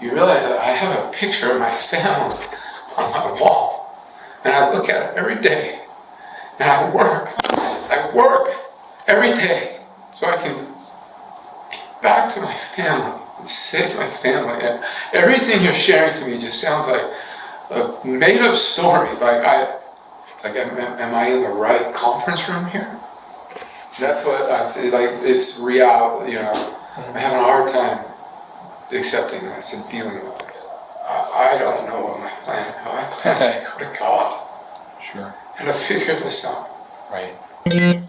you realize that I have a picture of my family on my wall, and I look at it every day, and I work every day so I can get back to my family and save my family. And everything you're sharing to me just sounds like a made-up story. It's like, am I in the right conference room here? That's what it's real. I'm having a hard time accepting this and dealing with this. I don't know what my plan. My plan is to go to God. Sure. And to figure this out. Right. And,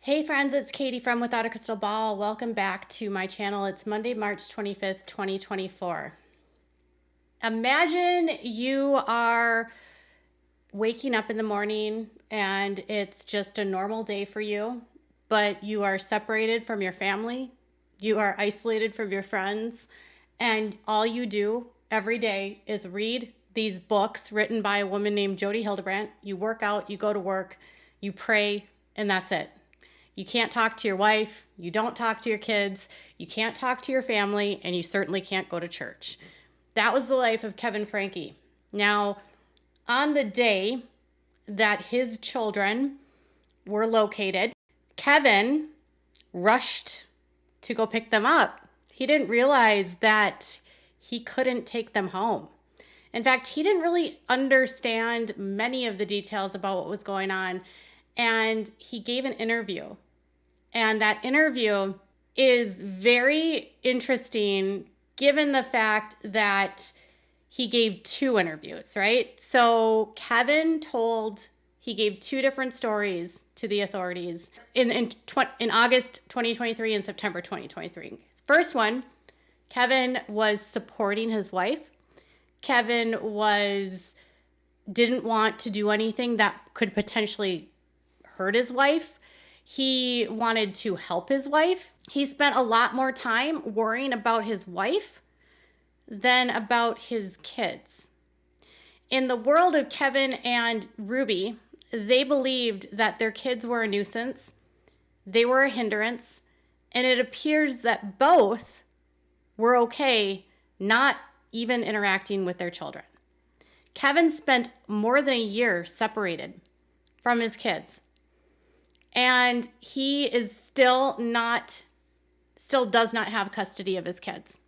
Hey friends, it's Katie from Without a Crystal Ball. Welcome back to my channel. It's Monday, March 25th, 2024. Imagine you are waking up in the morning and it's just a normal day for you, but you are separated from your family, you are isolated from your friends, and all you do every day is read these books written by a woman named Jodi. You work out, you go to work, you pray, and that's it. You can't talk to your wife, you don't talk to your kids, you can't talk to your family, and you certainly can't go to church. That was the life of Kevin Franke. Now, on the day that his children were located, Kevin rushed to go pick them up. He didn't realize that he couldn't take them home. In fact, he didn't really understand many of the details about what was going on, and he gave an interview. And that interview is very interesting given the fact that he gave two interviews, right? So Kevin he gave two different stories to the authorities in August 2023 and September 2023. First one, Kevin was supporting his wife. Kevin didn't want to do anything that could potentially hurt his wife. He wanted to help his wife. He spent a lot more time worrying about his wife than about his kids. In the world of Kevin and Ruby, they believed that their kids were a nuisance, they were a hindrance, and it appears that both were okay not even interacting with their children. Kevin spent more than a year separated from his kids. And he is still does not have custody of his kids.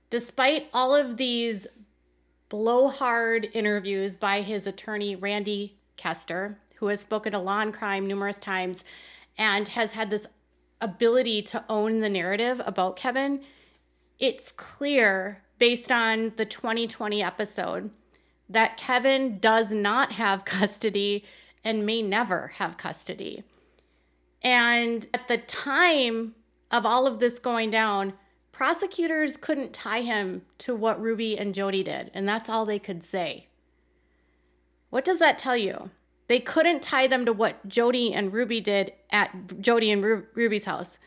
Despite all of these blowhard interviews by his attorney, Randy Kester, who has spoken to Law and Crime numerous times and has had this ability to own the narrative about Kevin, it's clear based on the 2020 episode that Kevin does not have custody and may never have custody. And at the time of all of this going down, prosecutors couldn't tie him to what Ruby and Jodi did, and that's all they could say. What does that tell you? They couldn't tie them to what Jodi and Ruby did at Jodi and Ruby's house.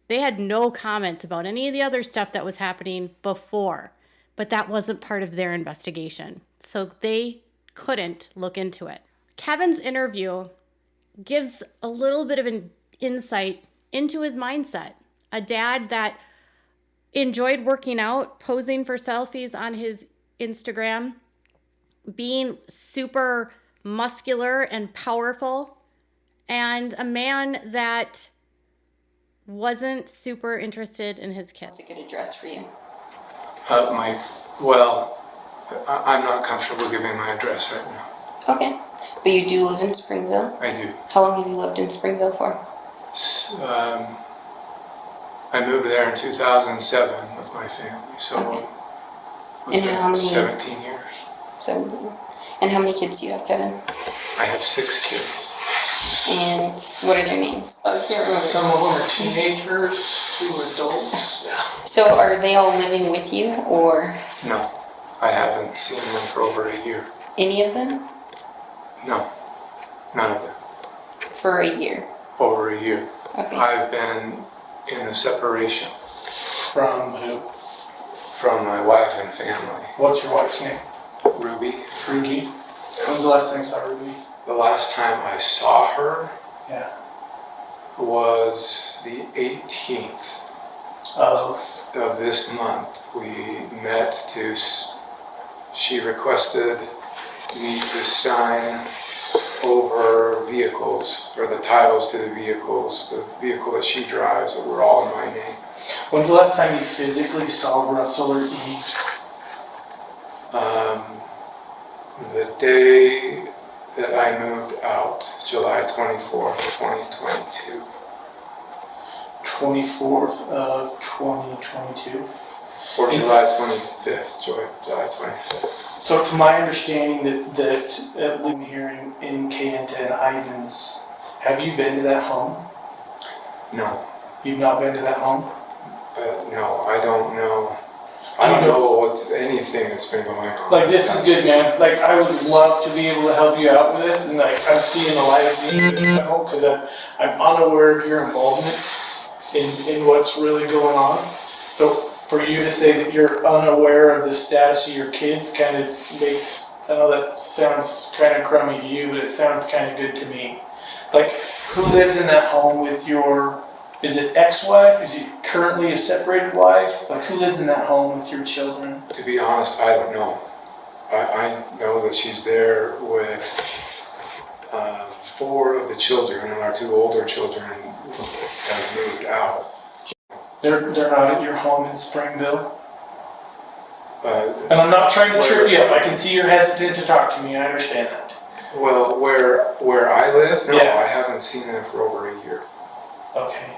They had no comments about any of the other stuff that was happening before, but that wasn't part of their investigation, so they couldn't look into it. Kevin's interview gives a little bit of an insight into his mindset. A dad that enjoyed working out, posing for selfies on his Instagram, being super muscular and powerful, and a man that wasn't super interested in his kids. What's a good address for you? I'm not comfortable giving my address right now. Okay. But you do live in Springville? I do. How long have you lived in Springville for? I moved there in 2007 with my family, so okay. And how many? 17 years. 17. And how many kids do you have, Kevin? I have 6 kids. And what are their names? I can't remember. Some of them are teenagers, 2 adults. Yeah. So are they all living with you, or? No, I haven't seen them for over a year. Any of them? No. None of them. For a year. Over a year. Okay. I've been in a separation From who? from my wife and family. What's your wife's name? Ruby. Franke. When's the last time you saw Ruby? The last time I saw her Yeah. was the 18th of this month. We met she requested me to sign over vehicles, or the titles to the vehicles, the vehicle that she drives, that were all in my name. When's the last time you physically saw Russell or Eve? The day that I moved out, July 24th, 2022. 24th of 2022. Or July 25th, July 25th. So it's my understanding that living here in Kayenta and Ivans, have you been to that home? No. You've not been to that home? No, I don't know. I don't know what's anything that's been going on. Like, this is good, man. Like, I would love to be able to help you out with this, and like, I'm seeing the light of being at home because I'm unaware of your involvement in what's really going on. So for you to say that you're unaware of the status of your kids kind of makes, I know that sounds kind of crummy to you, but it sounds kind of good to me. Like, who lives in that home with your, is it ex-wife? Is it currently a separated wife? Like, who lives in that home with your children? To be honest, I don't know. I know that she's there with 4 of the children, and our 2 older children have moved out. They're not at your home in Springville? And And I'm not trying to trip you up. I can see you're hesitant to talk to me. I understand that. Well, where I live, no, Yeah. I haven't seen them for over a year. Okay.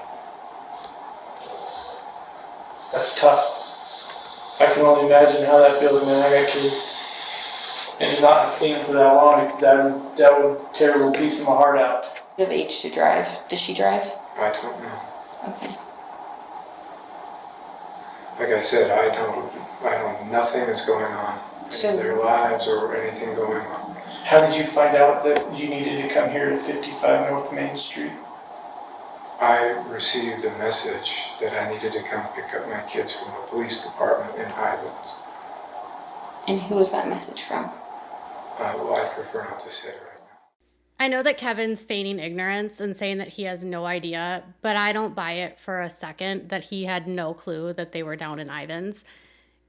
That's tough. I can only imagine how that feels, man. I got kids. And not seeing them for that long, that would tear a little piece of my heart out. Of age to drive. Does she drive? I don't know. Okay. Like I said, I know nothing that's going on So- in their lives or anything going on. How did you find out that you needed to come here to 55 North Main Street? I received a message that I needed to come pick up my kids from the police department in Ivans. And who was that message from? Well, I prefer not to say right now. I know that Kevin's feigning ignorance and saying that he has no idea, but I don't buy it for a second that he had no clue that they were down in Ivans.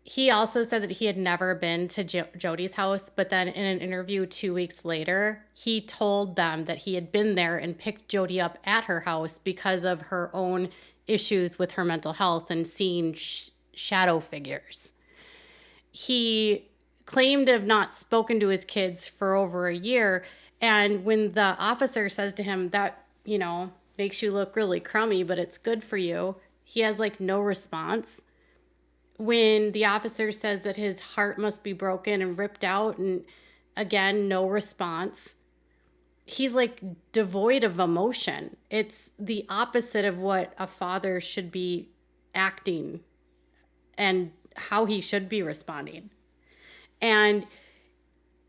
He also said that he had never been to Jodi's house, but then in an interview 2 weeks later, he told them that he had been there and picked Jodi up at her house because of her own issues with her mental health and seeing shadow figures. He claimed to have not spoken to his kids for over a year, and when the officer says to him that, makes you look really crummy, but it's good for you, he has no response. When the officer says that his heart must be broken and ripped out, and again, no response. He's devoid of emotion. It's the opposite of what a father should be acting and how he should be responding. And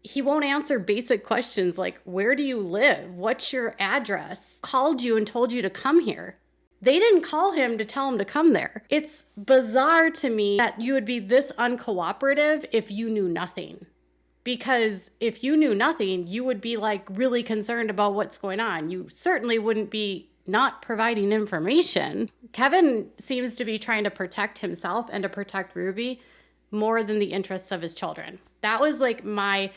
he won't answer basic questions like, where do you live? What's your address? Called you and told you to come here. They didn't call him to tell him to come there. It's bizarre to me that you would be this uncooperative if you knew nothing. Because if you knew nothing, you would be really concerned about what's going on. You certainly wouldn't be not providing information. Kevin seems to be trying to protect himself and to protect Ruby more than the interests of his children. That was my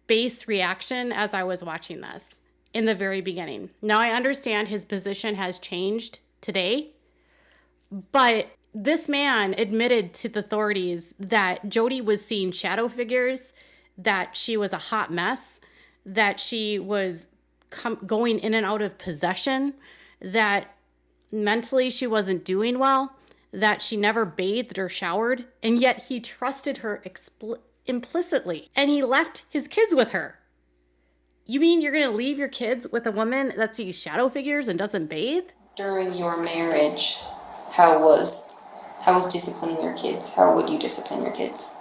base reaction as I was watching this in the very beginning. Now I understand his position has changed today, but this man admitted to the authorities that Jodi was seeing shadow figures, that she was a hot mess, that she was going in and out of possession, that mentally she wasn't doing well, that she never bathed or showered, and yet he trusted her implicitly, and he left his kids with her. You mean you're going to leave your kids with a woman that sees shadow figures and doesn't bathe? During your marriage, how was disciplining your kids? How would you discipline your kids?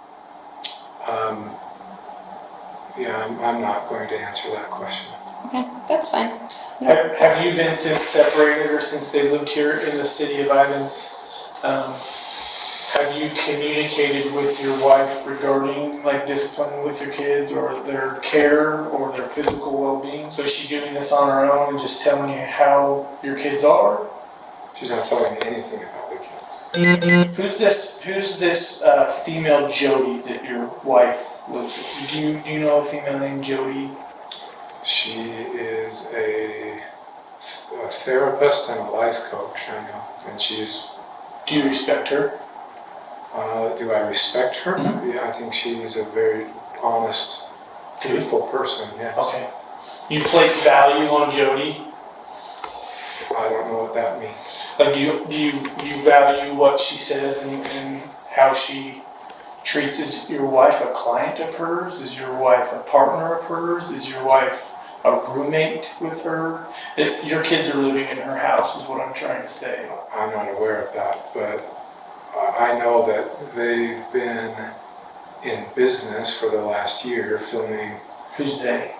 Yeah, I'm not going to answer that question. Okay. That's fine. Have you been since separated or since they lived here in the city of Ivins? Have you communicated with your wife regarding like discipline with your kids or their care or their physical well-being? So is she doing this on her own and just telling you how your kids are? She's not telling me anything about the kids. Who's this female Jodi that your wife lives with? Do you know a female named Jodi? She is a therapist and a life coach, I know. And she's... Do you respect her? Do I respect her? Mm-hmm. Yeah, I think she's a very honest, truthful person, yes. Okay. You place value on Jodi? I don't know what that means. Like, do you value what she says and how she treats? Is your wife a client of hers? Is your wife a partner of hers? Is your wife a roommate with her? Your kids are living in her house is what I'm trying to say. I'm not aware of that, but I know that they've been in business for the last year filming. Who's they?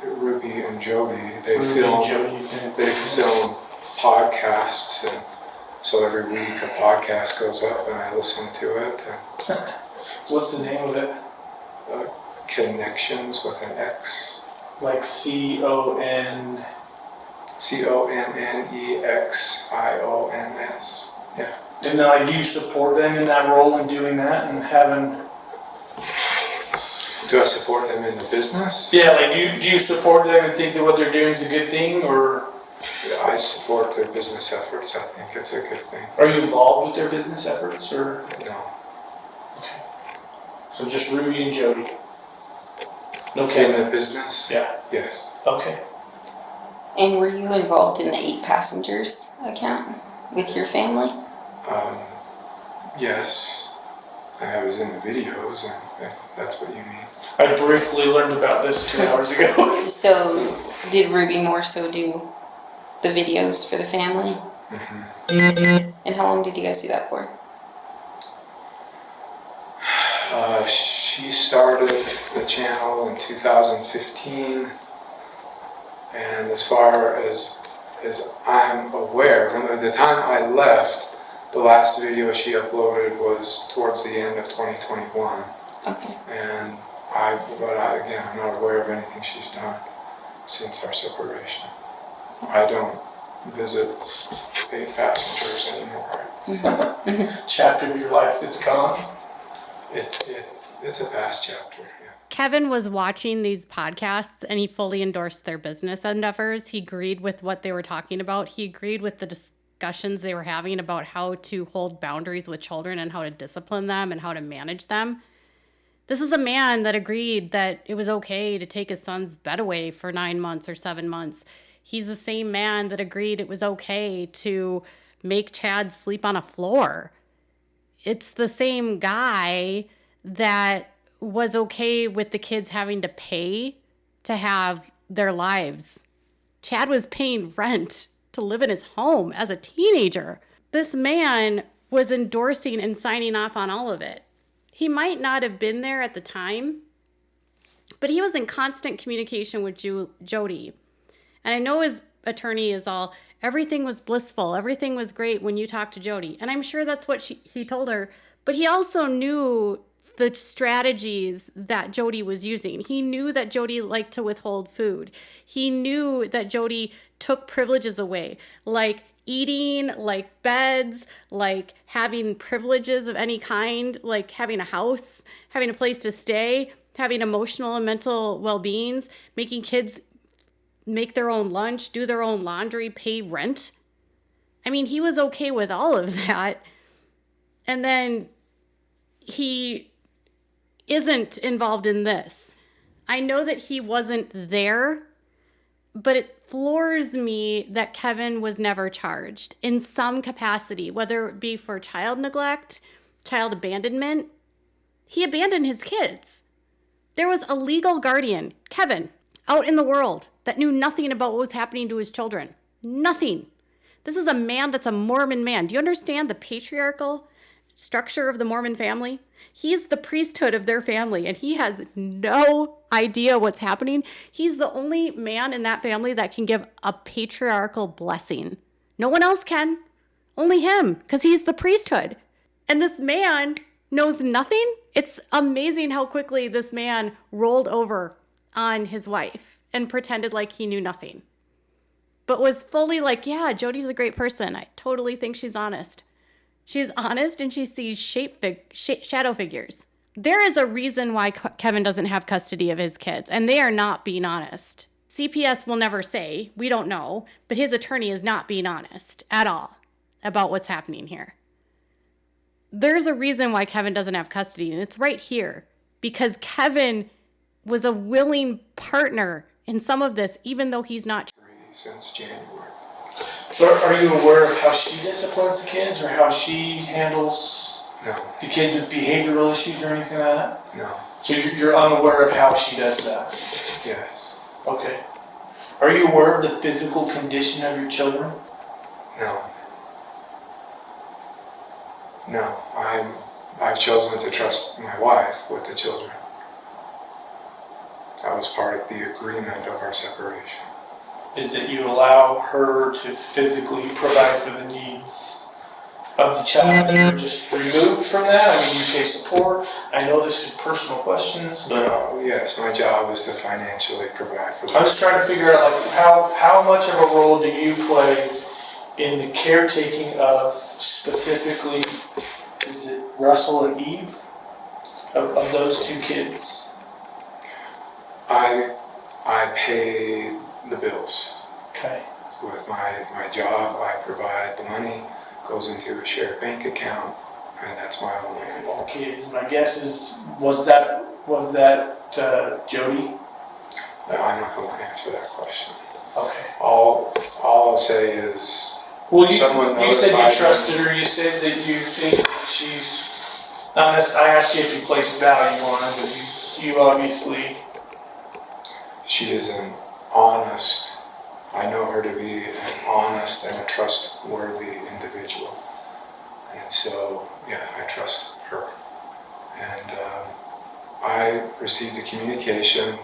Ruby and Jodi. They Ruby and Jodi have been in They business. film podcasts, and so every week a podcast goes up and I listen to it. And What's the name of it? Connections with an X. Like CON. CONNEXIONS. Yeah. And like, do you support them in that role and doing that and having? Do I support them in the business? Yeah, like do you support them and think that what they're doing is a good thing, or I support their business efforts. I think it's a good thing. are you involved with their business efforts, or? No. Okay. So just Ruby and Jodi. No In Kevin. the business? Yeah. Yes. Okay. And were you involved in the 8 passengers account with your family? Yes. I was in the videos, and if that's what you mean. I briefly learned about this 2 hours ago. So did Ruby more so do the videos for the family? Mm-hmm. And how long did you guys do that for? She started the channel in 2015, and as far as I'm aware, from the time I left, the last video she uploaded was towards the end of 2021. Okay. And again, I'm not aware of anything she's done since our separation. I don't visit 8 passengers anymore. Chapter of your life that's gone. It's a past chapter, yeah. Kevin was watching these podcasts and he fully endorsed their business endeavors. He agreed with what they were talking about. He agreed with the discussions they were having about how to hold boundaries with children and how to discipline them and how to manage them. This is a man that agreed that it was okay to take his son's bed away for 9 months or 7 months. He's the same man that agreed it was okay to make Chad sleep on a floor. It's the same guy that was okay with the kids having to pay to have their lives. Chad was paying rent to live in his home as a teenager. This man was endorsing and signing off on all of it. He might not have been there at the time, but he was in constant communication with Jodi. And I know his attorney is all, everything was blissful, everything was great when you talked to Jodi. And I'm sure that's what he told her. But he also knew the strategies that Jodi was using. He knew that Jodi liked to withhold food. He knew that Jodi took privileges away, like eating, like beds, like having privileges of any kind, like having a house, having a place to stay, having emotional and mental well-beings, making kids make their own lunch, do their own laundry, pay rent. I mean, he was okay with all of that. And then he isn't involved in this. I know that he wasn't there, but it floors me that Kevin was never charged in some capacity, whether it be for child neglect, child abandonment. He abandoned his kids. There was a legal guardian, Kevin, out in the world that knew nothing about what was happening to his children. Nothing. This is a man that's a Mormon man. Do you understand the patriarchal structure of the Mormon family. He's the priesthood of their family, and he has no idea what's happening. He's the only man in that family that can give a patriarchal blessing. No one else can. Only him, because he's the priesthood. And this man knows nothing. It's amazing how quickly this man rolled over on his wife and pretended like he knew nothing. But was fully like, yeah, Jodi's a great person. I totally think she's honest. She's honest and she sees shadow figures. There is a reason why Kevin doesn't have custody of his kids, and they are not being honest. CPS will never say, we don't know, but his attorney is not being honest at all about what's happening here. There's a reason why Kevin doesn't have custody, and it's right here, because Kevin was a willing partner in some of this, even though he's not. Since January. So are you aware of how she disciplines the kids or how she handles No, the kids with behavioral issues or anything like that? no, So you're unaware of how she does that? yes, Okay. Are you aware of the physical condition of your children? no. No, I've chosen to trust my wife with the children. That was part of the agreement of our separation. Is that you allow her to physically provide for the needs of the child? You're just removed from that? I mean, you pay support. I know this is personal questions, but Yes, my job is to financially provide for them. I was trying to figure out like how much of a role do you play in the caretaking of specifically, is it Russell and Eve, of those two kids? I pay the bills. Okay. With my job, I provide the money, goes into a shared bank account, and that's my only. All kids. My guess is was that Jodi? I'm not going to answer that question. Okay. All I'll say is, Well, someone you said you notified trusted her. You said that you think she's not necessarily. I asked you if you placed value on her, but you obviously. she is an honest. I know her to be an honest and a trustworthy individual, and so yeah, I trust her. And I received a communication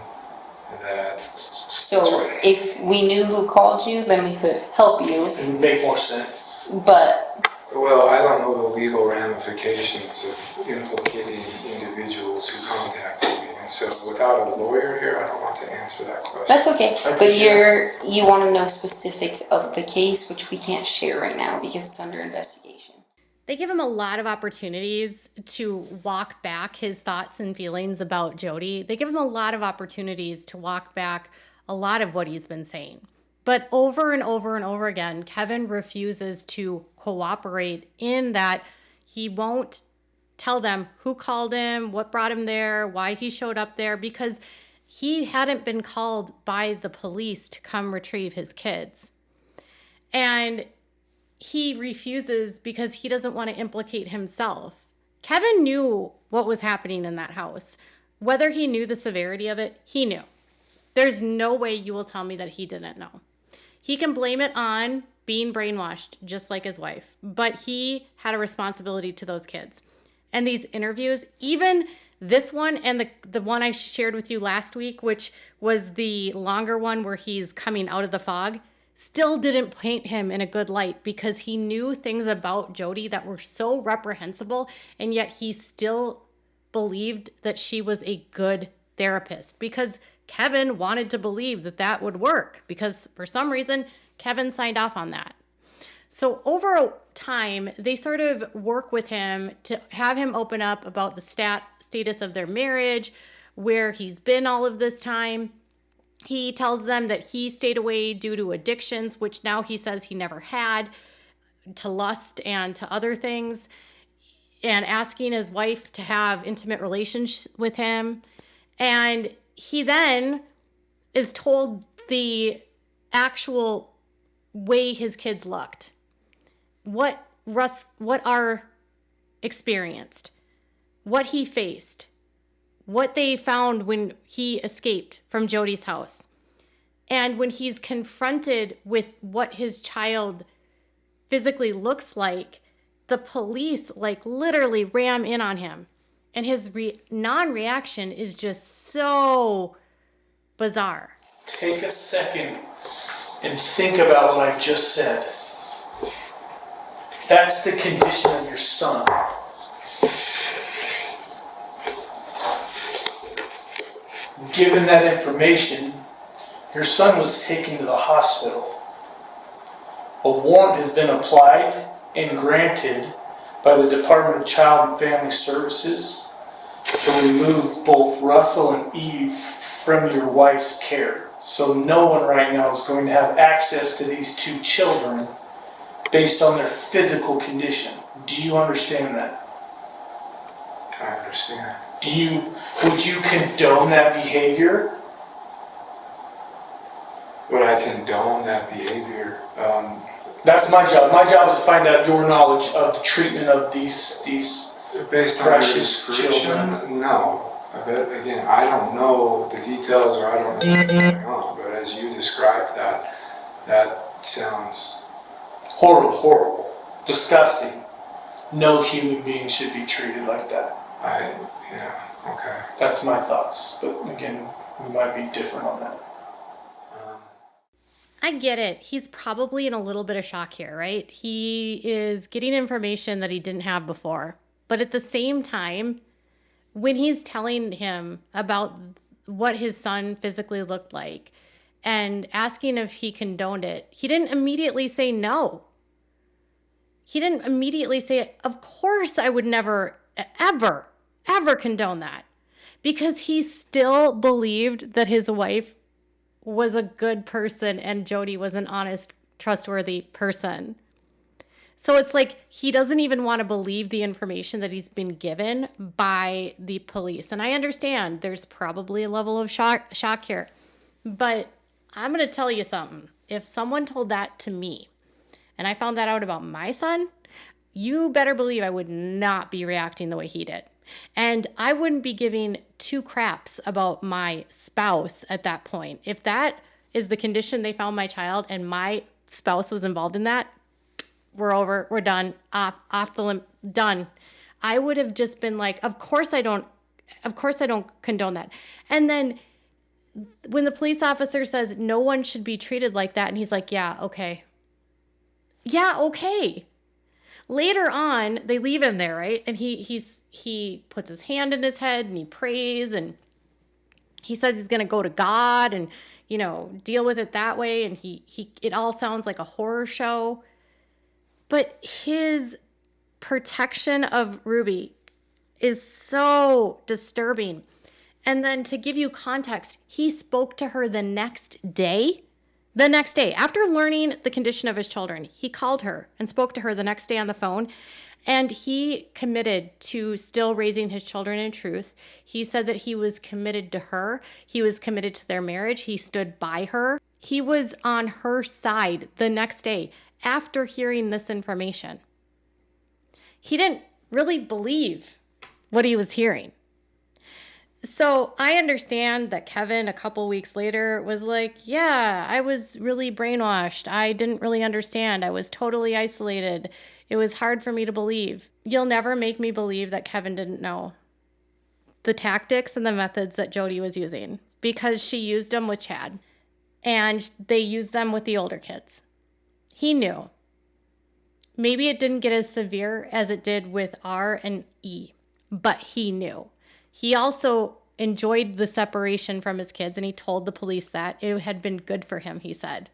that. So if we knew who called you, then we could help you. It would make more sense. But Well, I don't know the legal ramifications of implicating individuals who contacted me, and so without a lawyer here, I don't want to answer that question. that's okay. I But appreciate you want to know specifics of the case, which we can't share right now because it's under investigation. They give him a lot of opportunities to walk back his thoughts and feelings about Jodi. They give him a lot of opportunities to walk back a lot of what he's been saying. But over and over and over again, Kevin refuses to cooperate in that he won't tell them who called him, what brought him there, why he showed up there, because he hadn't been called by the police to come retrieve his kids. And he refuses because he doesn't want to implicate himself. Kevin knew what was happening in that house. Whether he knew the severity of it, he knew. There's no way you will tell me that he didn't know. He can blame it on being brainwashed, just like his wife, but he had a responsibility to those kids. And these interviews, even this one and the one I shared with you last week, which was the longer one where he's coming out of the fog, still didn't paint him in a good light because he knew things about Jodi that were so reprehensible, and yet he still believed that she was a good therapist because Kevin wanted to believe that that would work because for some reason, Kevin signed off on that. So over time, they sort of work with him to have him open up about the status of their marriage, where he's been all of this time. He tells them that he stayed away due to addictions, which now he says he never had, to lust and to other things, and asking his wife to have intimate relations with him. And he then is told the actual way his kids looked, what are experienced, what he faced, what they found when he escaped from Jodi's house. And when he's confronted with what his child physically looks like, the police like literally ram in on him. And his non-reaction is just so bizarre. Take a second and think about what I just said. That's the condition of your son. Given that information, your son was taken to the hospital. A warrant has been applied and granted by the Department of Child and Family Services to remove both Russell and Eve from your wife's care. So no one right now is going to have access to these two children based on their physical condition. Do you understand that? I understand. Would you condone that behavior? Would I condone that behavior? That's my job. My job is to find out your knowledge of the treatment of these Based on your precious description, children. no. But again, I don't know the details or I don't know what's going on. But as you described that sounds Horrible. Disgusting. No human being should be treated like that. Yeah, okay. That's my thoughts. But again, we might be different on that. I get it. He's probably in a little bit of shock here, right? He is getting information that he didn't have before. But at the same time, when he's telling him about what his son physically looked like and asking if he condoned it, he didn't immediately say no. He didn't immediately say, of course I would never, ever condone that. Because he still believed that his wife was a good person and Jodi was an honest, trustworthy person. So it's like he doesn't even want to believe the information that he's been given by the police. And I understand there's probably a level of shock here. But I'm going to tell you something. If someone told that to me and I found that out about my son, you better believe I would not be reacting the way he did. And I wouldn't be giving two craps about my spouse at that point. If that is the condition they found my child and my spouse was involved in that, we're over, we're done, off the limb, done. I would have just been like, of course I don't condone that. And then when the police officer says no one should be treated like that, and he's like, yeah, okay. Later on, they leave him there, right? And he puts his hand in his head and he prays and he says he's going to go to God and, deal with it that way. And it all sounds like a horror show. But his protection of Ruby is so disturbing. And then to give you context, he spoke to her the next day. The next day, after learning the condition of his children, he called her and spoke to her the next day on the phone. And he committed to still raising his children in truth. He said that he was committed to her. He was committed to their marriage. He stood by her. He was on her side the next day after hearing this information. He didn't really believe what he was hearing. So I understand that Kevin, a couple weeks later, was like, yeah, I was really brainwashed. I didn't really understand. I was totally isolated. It was hard for me to believe. You'll never make me believe that Kevin didn't know the tactics and the methods that Jodi was using, because she used them with Chad and they used them with the older kids. He knew. Maybe it didn't get as severe as it did with R and E, but he knew. He also enjoyed the separation from his kids, and he told the police that it had been good for him, he said.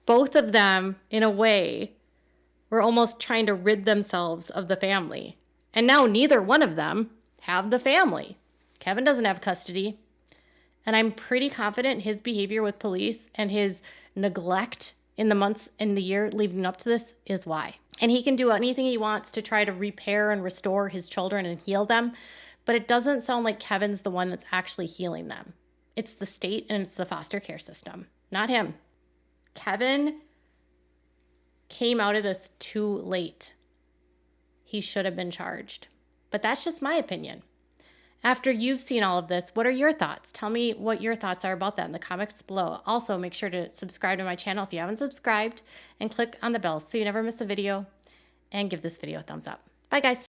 Both of them, in a way, were almost trying to rid themselves of the family. And now neither one of them have the family. Kevin doesn't have custody. And I'm pretty confident his behavior with police and his neglect in the months and the year leading up to this is why. And he can do anything he wants to try to repair and restore his children and heal them. But it doesn't sound like Kevin's the one that's actually healing them. It's the state and it's the foster care system, not him. Kevin came out of this too late. He should have been charged. But that's just my opinion. After you've seen all of this, what are your thoughts? Tell me what your thoughts are about that in the comments below. Also, make sure to subscribe to my channel if you haven't subscribed and click on the bell so you never miss a video. and give this video a thumbs up. Bye, guys.